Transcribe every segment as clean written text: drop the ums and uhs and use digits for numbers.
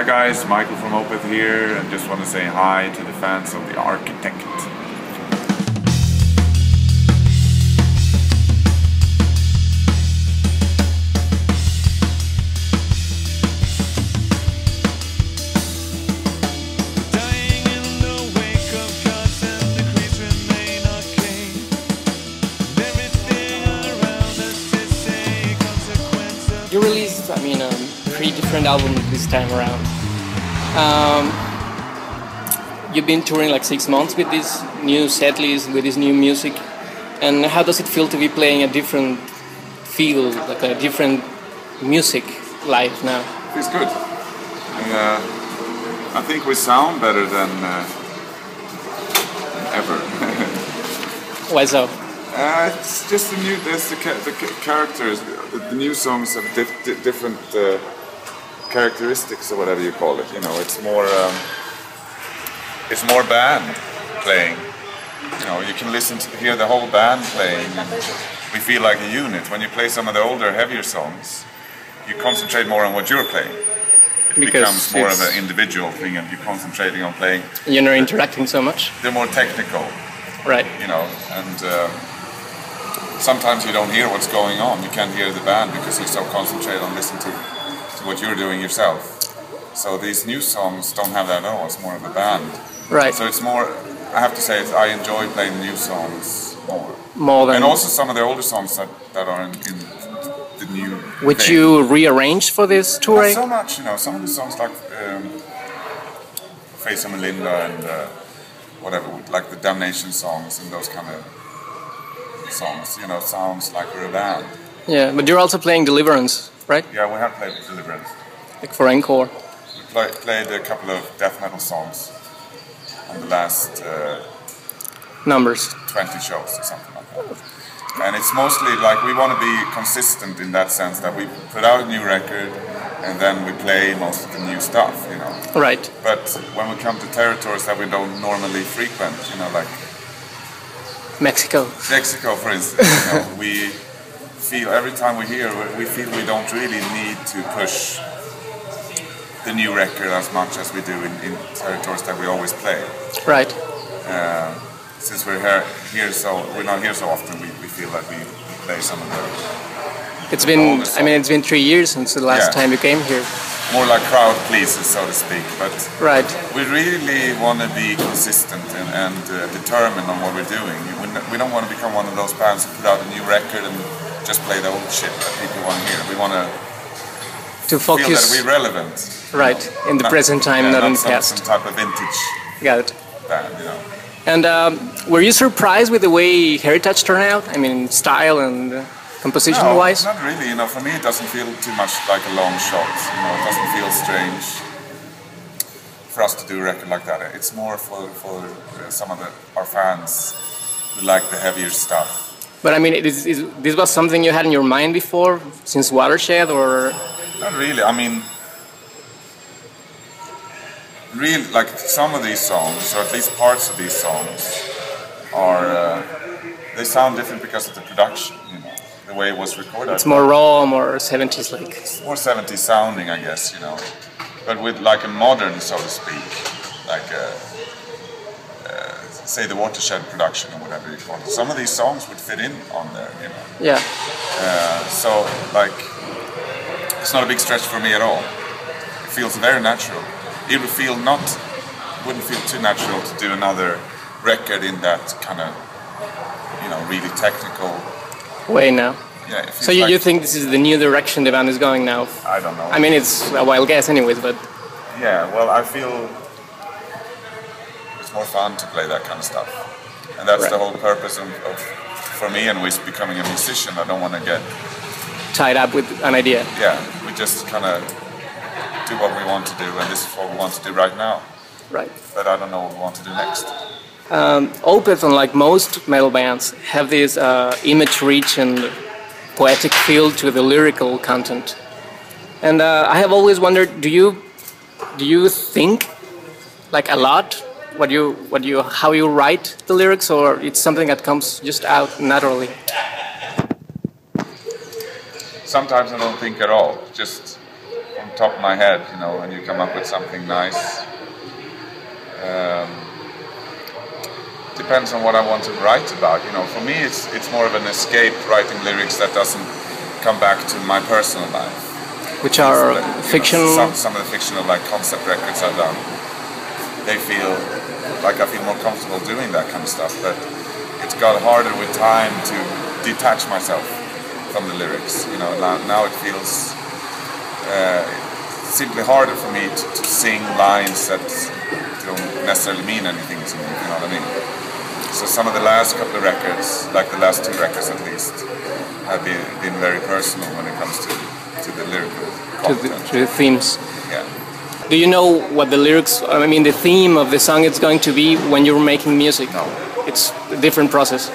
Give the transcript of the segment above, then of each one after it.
guys, Mikael from Opeth here, and just want to say hi to the fans of The Architect. You released, three different albums this time around. You've been touring like 6 months with this new set list, with this new music. And how does it feel to be playing a different feel, like a different music live now? It's good. I think we sound better than ever. Why so? It's just the characters. The new songs have different characteristics, or whatever you call it. You know, it's more band playing. You know, you can hear the whole band playing, and we feel like a unit. When you play some of the older, heavier songs, you concentrate more on what you're playing. It becomes more of an individual thing, and you're concentrating on playing. You're not interacting so much. They're more technical, right? You know, and sometimes you don't hear what's going on. You can't hear the band because you're so concentrated on listening to what you're doing yourself. So these new songs don't have that at all. It's more of a band. Right. So it's more, I have to say, I enjoy playing new songs more. More than... And also some of the older songs that are in the new Which thing. you rearranged for this touring? Not so much, you know. Some of the songs like Face of Melinda and whatever, like the Damnation songs and those kind of songs, you know, sounds like we're a band. Yeah, but you're also playing Deliverance, right? Yeah, we have played Deliverance. Like for encore. We played a couple of death metal songs on the last numbers 20 shows or something like that. And it's mostly like we want to be consistent in that sense, that we put out a new record and then we play most of the new stuff, you know. Right. But when we come to territories that we don't normally frequent, you know, like Mexico, for instance, you know, we feel every time we're here, we feel we don't really need to push the new record as much as we do in territories that we always play. Right. Since we're we're not here so often, we feel that we play some of the. It's been, it's been 3 years since the last time you came here. More like crowd pleasers, so to speak, but right. We really want to be consistent and determined on what we're doing. We don't want to become one of those bands who put out a new record and just play the old shit that people want to hear. We want to focus, feel that we're relevant. Right, in the present time, not in the past. Some type of vintage Got it. band, you know. And were you surprised with the way Heritage turned out? I mean, style and composition-wise? No, not really. You know, for me, it doesn't feel too much like a long shot. You know, it doesn't feel strange for us to do a record like that. It's more for some of our fans who like the heavier stuff. But I mean, this was something you had in your mind before, since Watershed, or? Not really. I mean, like some of these songs, or at least parts of these songs, are they sound different because of the production. You know, the way it was recorded. It's more raw, more 70s like. It's more 70s sounding, I guess. You know, but with like a modern, so to speak, like say the Watershed production or whatever you call it. Some of these songs would fit in on there, you know. Yeah. So like, it's not a big stretch for me at all. It feels very natural. It wouldn't feel too natural to do another record in that kind of, you know, really technical way now. Yeah. So you think this is the new direction the band is going now? I don't know. I mean, it's a wild guess anyways, but... Yeah, well, I feel it's more fun to play that kind of stuff. And that's the whole purpose of for me and with becoming a musician. I don't want to get... tied up with an idea. Yeah, we just kind of do what we want to do, and this is what we want to do right now. Right. But I don't know what we want to do next. Opeth, unlike most metal bands, have this image-rich and poetic feel to the lyrical content. And I have always wondered, do you think like a lot how you write the lyrics, or it's something that comes just out naturally? Sometimes I don't think at all. Just from top of my head, you know, and you come up with something nice. Depends on what I want to write about, you know. For me, it's more of an escape, writing lyrics that doesn't come back to my personal life. Which are fictional? Some of the fictional, like, concept records I've done, they feel like I feel more comfortable doing that kind of stuff, but it's got harder with time to detach myself from the lyrics, you know. Now it feels simply harder for me to sing lines that don't necessarily mean anything to me, you know what I mean? So some of the last couple of records, like the last 2 records at least, have been very personal when it comes to the lyrical content. To the themes. Yeah. Do you know what the lyrics, I mean the theme of the song is going to be when you're making music? No. It's a different process.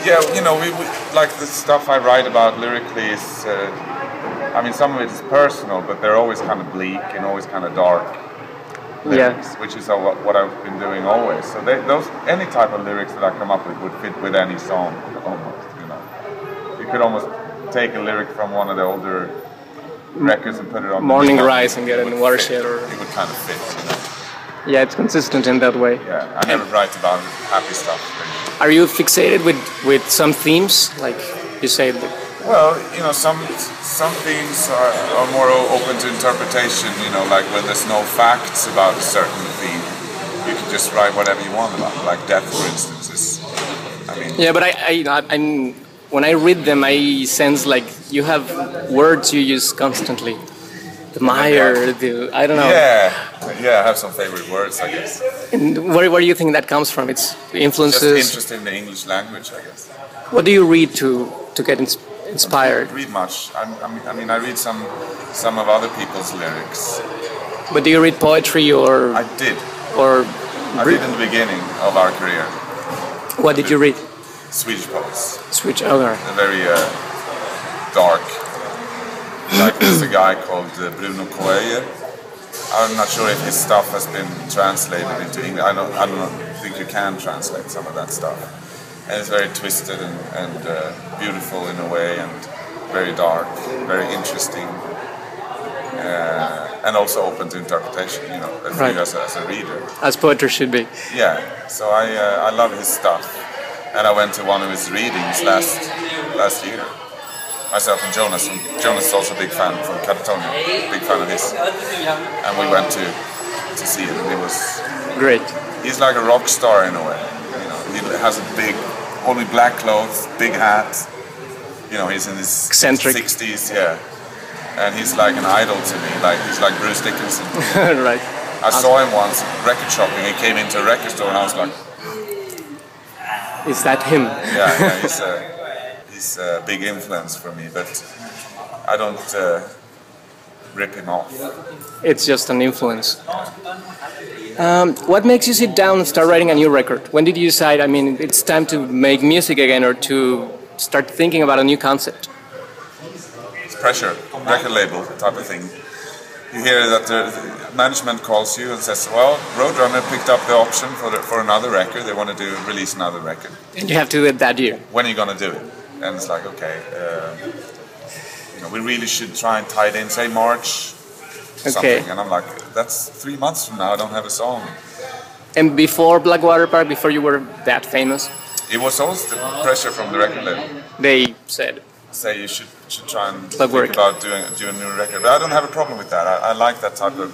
Yeah, you know, we like the stuff I write about lyrically is, I mean, some of it is personal, but they're always kind of bleak and always kind of dark lyrics, which is what I've been doing always. So any type of lyrics that I come up with would fit with any song, almost, you know. You could almost take a lyric from one of the older records and put it on Morning Rise and get it in Watershed. It would kind of fit, you know. Yeah, it's consistent in that way. Yeah, I never write about happy stuff, really. Are you fixated with some themes, like you said? Well, you know, some themes are more open to interpretation, you know, like when there's no facts about a certain theme, you can just write whatever you want about it, like death, for instance. I mean... Yeah, but I'm when I read them, I sense like you have words you use constantly. The mire, I don't know. Yeah, I have some favorite words, I guess. And where do you think that comes from? It's influences? Just interest in the English language, I guess. What do you read to get inspired? I don't read much. I mean, I read some of other people's lyrics. But do you read poetry or? I did. Or? I did in the beginning of our career. What did you read? Swedish poets. Swedish, okay. They're very dark. Like there's a guy called Bruno Coelho. I'm not sure if his stuff has been translated into English. I don't think you can translate some of that stuff. And it's very twisted and beautiful in a way, and very dark, very interesting, and also open to interpretation. You know, for you as a reader. As poetry should be. Yeah. So I love his stuff, and I went to one of his readings last year. Myself and Jonas. And Jonas is also a big fan from Catatonia, big fan of his. And we went to see it, and it was great. He's like a rock star in a way. You know, he has a big, only black clothes, big hat. You know, he's in his eccentric 60s, yeah. And he's like an idol to me. Like he's like Bruce Dickinson. Right. I saw him once record shopping. He came into a record store, and I was like, "Is that him?" Yeah, he's a big influence for me, but I don't rip him off. It's just an influence. What makes you sit down and start writing a new record? When did you decide, I mean, it's time to make music again, or to start thinking about a new concept? It's pressure, record label type of thing. You hear that the management calls you and says, well, Roadrunner picked up the option for another record, they want to release another record. And you have to do it that year. When are you going to do it? And it's like, okay, you know, we really should try and tie it in, say March, something. And I'm like, that's 3 months from now, I don't have a song. And before Blackwater Park, before you were that famous? It was also the pressure from the record label. They said? Say you should try and think about doing a new record. But I don't have a problem with that. I like that type of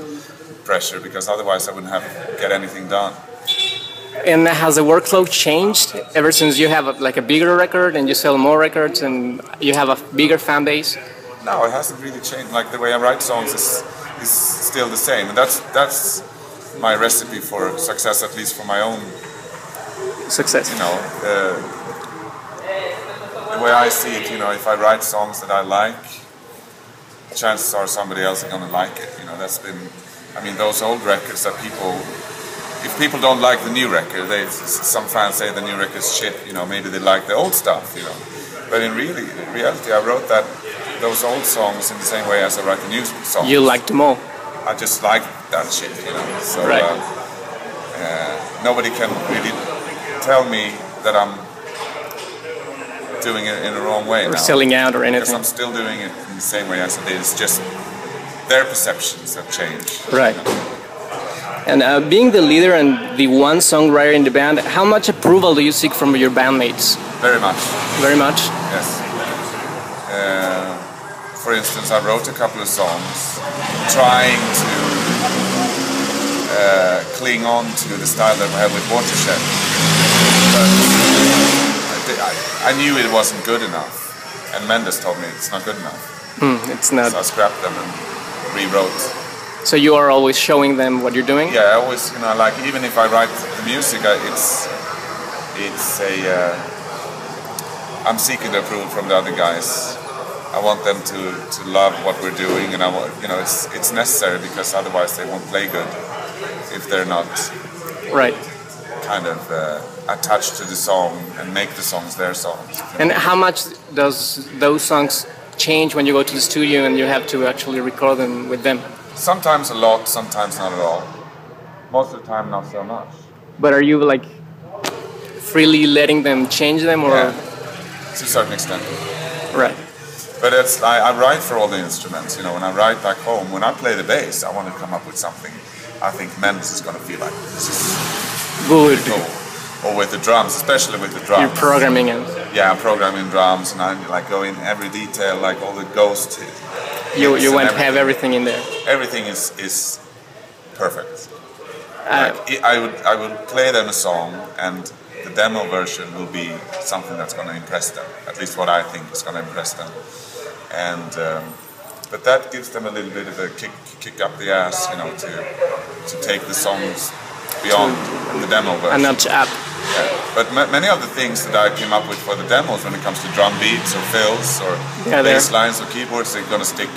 pressure, because otherwise I wouldn't get anything done. And has the workflow changed ever since you have a bigger record and you sell more records and you have a bigger fan base? No, it hasn't really changed. Like the way I write songs is still the same. And that's my recipe for success, at least for my own success. You know, the way I see it, you know, if I write songs that I like, chances are somebody else is going to like it. You know, that's been, I mean, those old records that if people don't like the new record, some fans say the new record's shit, you know, maybe they like the old stuff, you know. But in reality, I wrote those old songs in the same way as I write the new songs. You liked them all? I just like that shit, you know. So nobody can really tell me that I'm doing it in the wrong way now. Or selling out or anything. Because I'm still doing it in the same way as I did. It's just their perceptions have changed. Right. And being the leader and the one songwriter in the band, how much approval do you seek from your bandmates? Very much. Very much? Yes. For instance, I wrote a couple of songs trying to cling on to the style that I have with Watershed. But I knew it wasn't good enough. And Mendes told me it's not good enough. It's not. So I scrapped them and rewrote. So you are always showing them what you're doing? Yeah, I always, like even if I write the music, I'm seeking the approval from the other guys. I want them to love what we're doing, and it's necessary because otherwise they won't play good if they're not right. kind of attached to the song and make the songs their songs. And how much does those songs change when you go to the studio and you have to actually record them with them? Sometimes a lot, sometimes not at all. Most of the time, not so much. But are you like freely letting them change them, or? Yeah, to a certain extent. Right. But I write for all the instruments. When I write back home, when I play the bass, I want to come up with something I think Mendes is going to feel like this is good. Cool. Or with the drums, especially with the drums. You're programming it. Yeah, I'm programming drums, and I like go in every detail, like all the ghost. You want to have everything in there. Everything is perfect. I would play them a song, and the demo version will be something that's going to impress them. At least what I think is going to impress them. And but that gives them a little bit of a kick up the ass, to take the songs beyond the demo version. A notch up. Yeah. But many of the things that I came up with for the demos, when it comes to drum beats or fills or bass lines or keyboards, they're going to stick,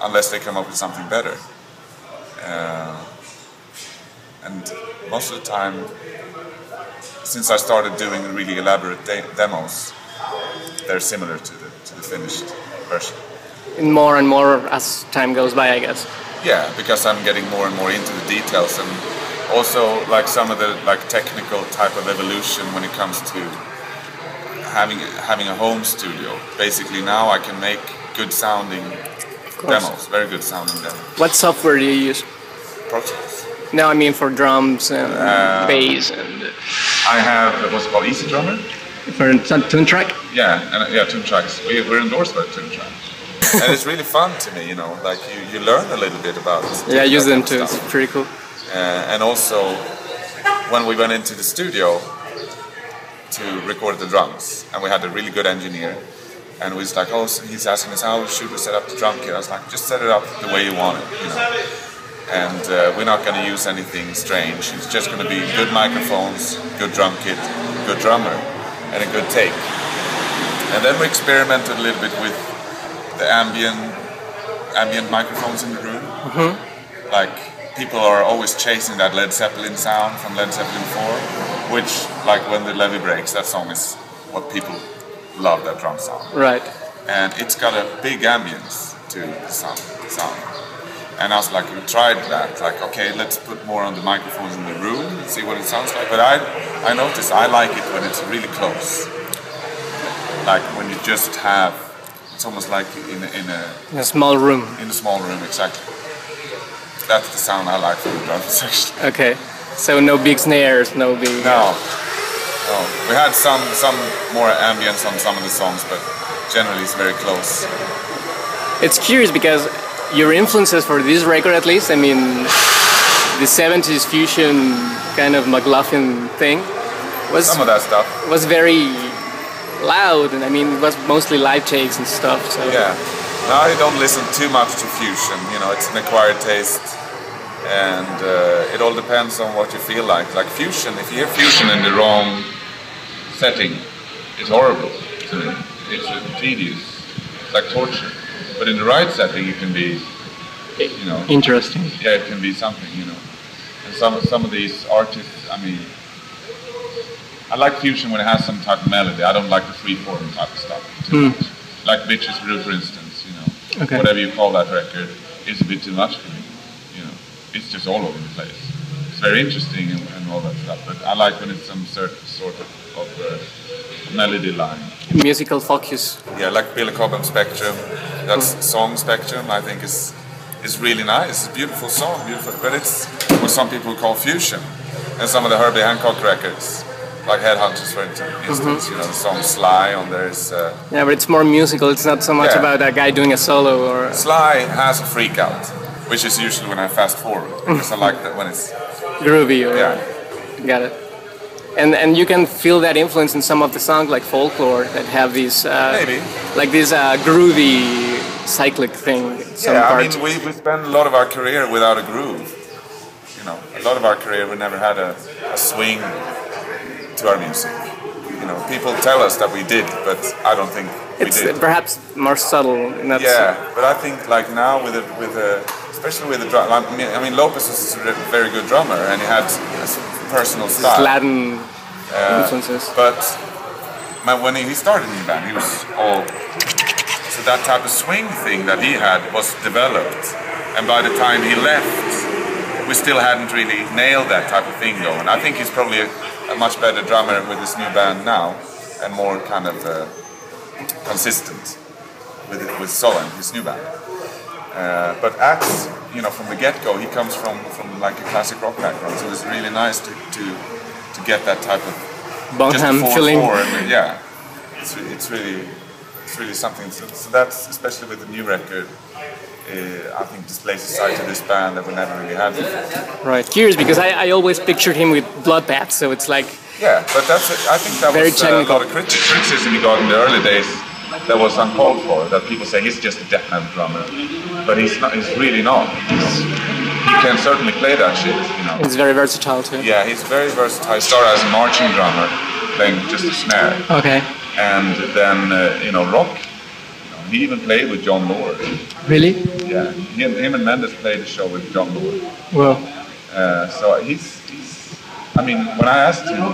unless they come up with something better. And most of the time, since I started doing really elaborate demos, they're similar to the finished version. And more as time goes by, I guess. Yeah, because I'm getting more and more into the details, and also like some of the technical type of evolution when it comes to having a home studio. Basically now I can make good sounding demos, very good sounding demos. What software do you use? Pro Tools. No, I mean for drums and bass and... I have, what's it called, Easy Drummer? For Tune Track? Yeah, Tune Tracks. We're endorsed by Tune Track. And it's really fun to me, like you learn a little bit about it. Yeah, I use them too, it's pretty cool. And also, when we went into the studio to record the drums, and we had a really good engineer, and we was like, he's asking us, how should we set up the drum kit? I was like, just set it up the way you want it, And we're not going to use anything strange. It's just going to be good microphones, good drum kit, good drummer, and a good take. And then we experimented a little bit with the ambient microphones in the room. Mm-hmm. Like, people are always chasing that Led Zeppelin sound from Led Zeppelin 4, which, like when the levee breaks, that song is what people love, that drum sound. Right. And it's got a big ambience to the sound. And I was like, we tried that, like, okay, let's put more on the microphones in the room and see what it sounds like. But I noticed I like it when it's really close. Like when you just have, it's almost like in a small room. In a small room, exactly. That's the sound I like from the drum section. Okay, so no big snares, no big... No. We had some more ambience on some of the songs, but generally it's very close. It's curious because your influences for this record, at least, I mean, the 70s fusion kind of McLaughlin thing was... Some of that stuff. Was very loud, and I mean, it was mostly live takes and stuff, so... Yeah. Now I don't listen too much to fusion, it's an acquired taste, and it all depends on what you feel like. Like fusion, if you hear fusion in the wrong setting, it's horrible to me. It's tedious, it's like torture. But in the right setting, it can be, interesting. Yeah, it can be something, And some of these artists, I mean, I like fusion when it has some type of melody. I don't like the free-form type of stuff too much. Like Bitches Brew, for instance, Okay. Whatever you call that record is a bit too much for me, It's just all over the place. It's very interesting and all that stuff, but I like when it's some certain sort of melody line. Musical focus. Yeah, like Billy Cobham Spectrum. That's Song Spectrum. I think is really nice. It's a beautiful song, beautiful, but it's what some people call fusion. And some of the Herbie Hancock records, like Headhunters, for instance, you know, the song Sly on there is. Yeah, but it's more musical. It's not so much about a guy doing a solo or. Sly has a freak out, which is usually when I fast forward because I like that when it's groovy. Or, yeah. Got it. And you can feel that influence in some of the songs like Folklore that have these maybe like this groovy cyclic thing. I mean we spend a lot of our career without a groove. You know, a lot of our career we never had a swing to our music. You know, people tell us that we did, but I don't think we did. It's perhaps more subtle. Yeah, but I think like now with especially with the drum. I mean, Lopez was a very good drummer, and he had a personal style. Latin influences. But when he started in the band, he was all. So that type of swing thing that he had was developed, and by the time he left, we still hadn't really nailed that type of thing going. I think he's probably a much better drummer with this new band now, and more kind of consistent with Solon, his new band. But Axe, you know, from the get-go, he comes from like a classic rock background, so it's really nice to get that type of Bonham feeling. Yeah, it's really something. So that's especially with the new record. I think displays a side to this band that we never really had before. Right, curious because I always pictured him with Bloodbath, so it's like. Yeah, but I think that very was a lot of criticism he got in the early days. That was uncalled for. That people say he's just a death metal drummer, but he's not. He's really not. He can certainly play that shit, you know. He's very versatile too. Yeah, he's very versatile. He started as a marching drummer, playing just a snare. Okay. And then you know, rock. You know, he even played with John Lord. Really? Yeah. Him and Mendes played a show with John Lord. Well. So he's. I mean, when I asked him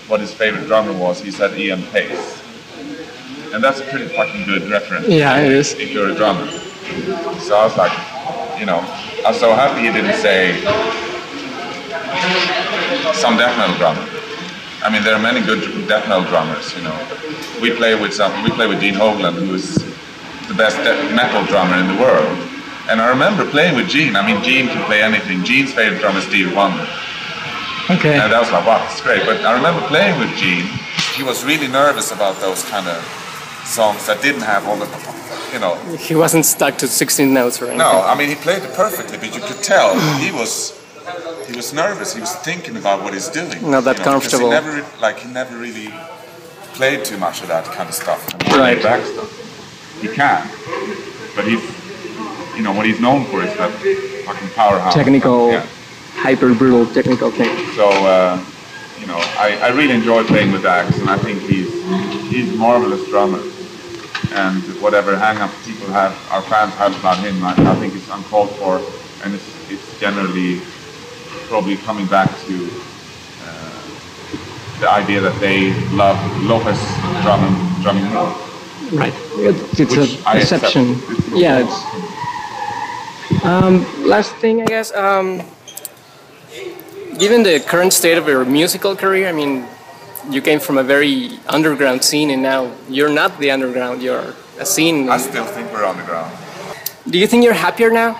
what his favorite drummer was, he said Ian Pace. And that's a pretty fucking good reference. Yeah, it is. If you're a drummer. So I was like, you know, I was so happy he didn't say some death metal drummer. I mean, there are many good death metal drummers, you know. We play with Dean Hogland, who is the best death metal drummer in the world. And I remember playing with Gene. I mean, Gene can play anything. Gene's favorite drummer is Stevie Wonder. Okay. And that was like, wow, it's great. But I remember playing with Gene. He was really nervous about those kind of songs that didn't have all the, you know. He wasn't stuck to 16 notes or anything. No, I mean, he played it perfectly, but you could tell he was nervous. He was thinking about what he's doing. Not that comfortable. He never really played too much of that kind of stuff. Right. Back stuff. He can, but you know, what he's known for is that fucking powerhouse. Technical. Yeah. Hyper brutal technical thing. So, you know, I really enjoy playing with Axe, and I think he's a marvelous drummer. And whatever hang-up people have, our fans have about him, I think it's uncalled for, and it's generally probably coming back to the idea that they love Lopez drumming more. Right. It's a perception. Yeah. It's. Last thing, I guess. Given the current state of your musical career, I mean, you came from a very underground scene, and now you're not the underground. You're a scene. I still think we're underground. Do you think you're happier now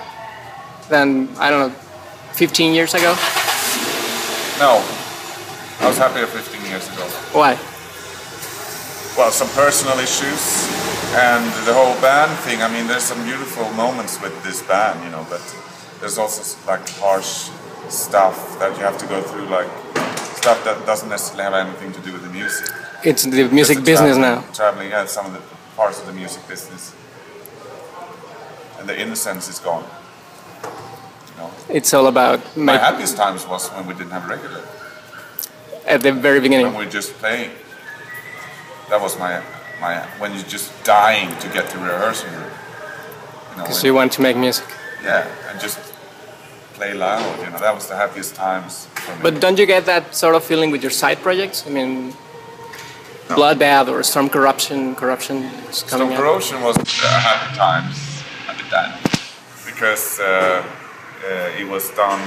than, I don't know, 15 years ago? No. I was happier 15 years ago. Why? Well, some personal issues and the whole band thing. I mean, there's some beautiful moments with this band, you know, but there's also like harsh stuff that you have to go through, like stuff that doesn't necessarily have anything to do with the music. It's the music business now. Traveling, yeah, some of the parts of the music business. And the innocence is gone. You know? It's all about... My happiest times was when we didn't have a record label. At the very beginning. When we were just playing. That was my when you're just dying to get to rehearsal room. Because you want to make music. Yeah, and just play loud, you know, that was the happiest times for me. But don't you get that sort of feeling with your side projects? I mean, no. Bloodbath or Storm Corruption is coming Storm Corruption was happy times at the time, because it was done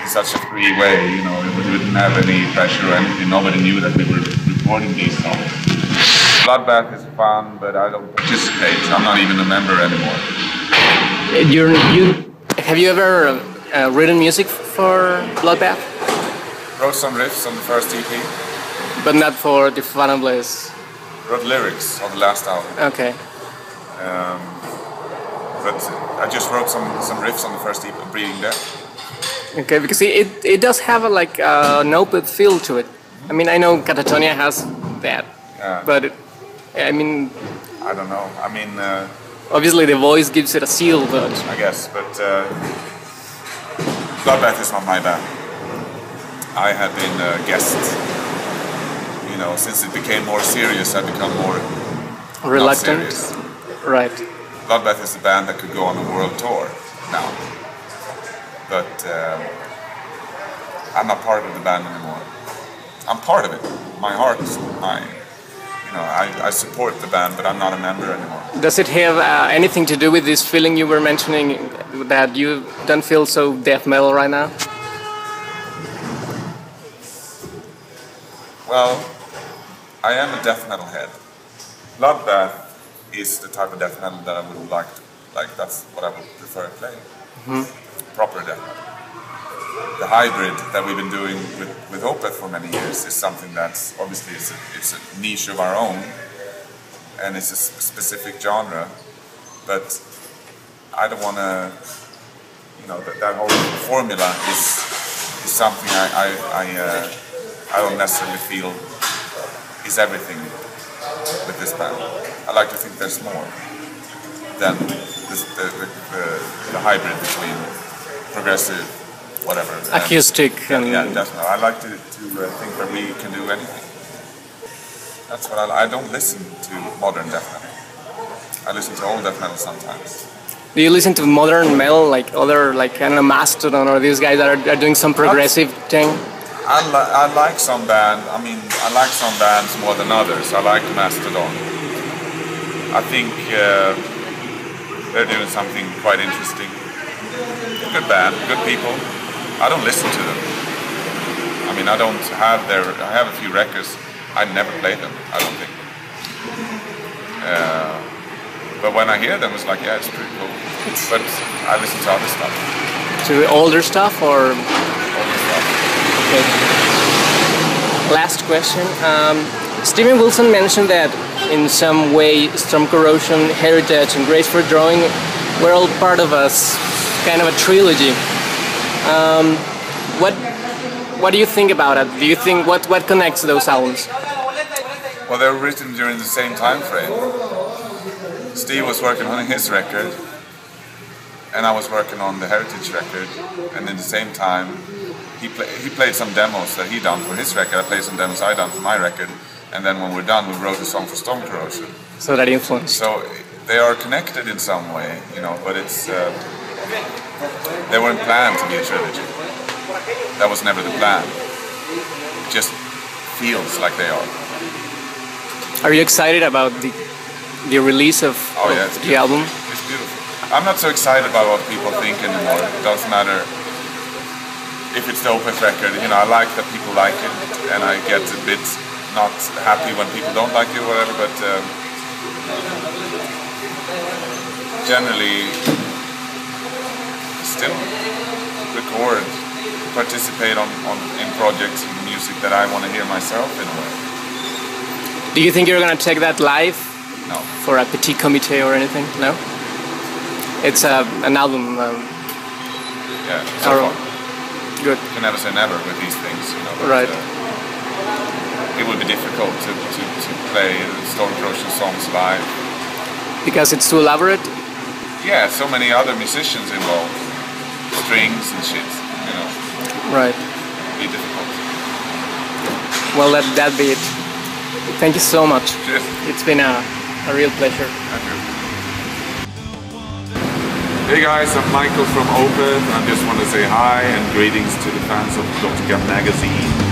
in such a free way, you know, we didn't have any pressure or anything, nobody knew that we were recording these songs. Bloodbath is fun, but I don't participate. I'm not even a member anymore. Have you ever written music for Bloodbath? Wrote some riffs on the first EP. But not for the Fun and Bliss? Wrote lyrics on the last album. Okay. But I just wrote some riffs on the first EP, Breeding Death. Okay, because it does have a, like an Opeth feel to it. I mean, I know Catatonia has that, but I mean... I don't know. I mean... obviously the voice gives it a seal, but... I guess, but... Bloodbath is not my band. I had been a guest. You know, since it became more serious, I've become more... reluctant? Not serious. Right. Bloodbath is a band that could go on a world tour now. But I'm not part of the band anymore. I'm part of it. My heart, I support the band, but I'm not a member anymore. Does it have anything to do with this feeling you were mentioning that you don't feel so death metal right now? Well, I am a death metal head. Bloodbath is the type of death metal that I would like to, that's what I would prefer to play. Proper death metal. The hybrid that we've been doing with Opeth for many years is something that's obviously it's a niche of our own, and it's a specific genre. But I don't want to, that whole formula is something I don't necessarily feel is everything with this band. I like to think there's more than the hybrid between progressive, whatever. Acoustic. Yeah, definitely. I like to think that we can do anything. That's what I don't listen to modern death metal. I listen to old death metal sometimes. Do you listen to modern metal, like other, like, I don't know, Mastodon or these guys that are doing some progressive thing? I like some bands. I mean, I like some bands more than others. I like Mastodon. I think they're doing something quite interesting. Good band, good people. I don't listen to them. I mean, I have a few records. I never play them, I don't think. But when I hear them, it's like, yeah, it's pretty cool. But I listen to other stuff. To older stuff or? Older stuff. Okay. Last question. Steven Wilson mentioned that in some way storm corrosion, heritage, and grace for drawing were all part of a kind of a trilogy. What do you think about it? Do you think what connects those albums? Well, they were written during the same time frame. Steve was working on his record, and I was working on the Heritage record, and in the same time, he played some demos that he done for his record. I played some demos I done for my record, and then when we're done, we wrote a song for Storm Corrosion. So that influenced. So they are connected in some way, but it's they weren't planned to be a trilogy. That was never the plan. It just feels like they are. Are you excited about the release of the album? It's beautiful. I'm not so excited about what people think anymore. It doesn't matter if it's the Opeth record. I like that people like it, and I get a bit not happy when people don't like it or whatever, but generally still record, participate in projects and music that I want to hear myself in a way. Do you think you're going to take that live? No. For a petit comité or anything? No? It's an album. Yeah, so far. Good. You can never say never with these things, but, right. It would be difficult to play Storm Corrosion songs live. Because it's too elaborate? Yeah, so many other musicians involved. Strings and shit, Right. It'd be difficult. Well, that'd be it. Thank you so much. Cheers. It's been a real pleasure. Thank you. Hey guys, I'm Mikael from Opeth. I just want to say hi and greetings to the fans of Gótica magazine.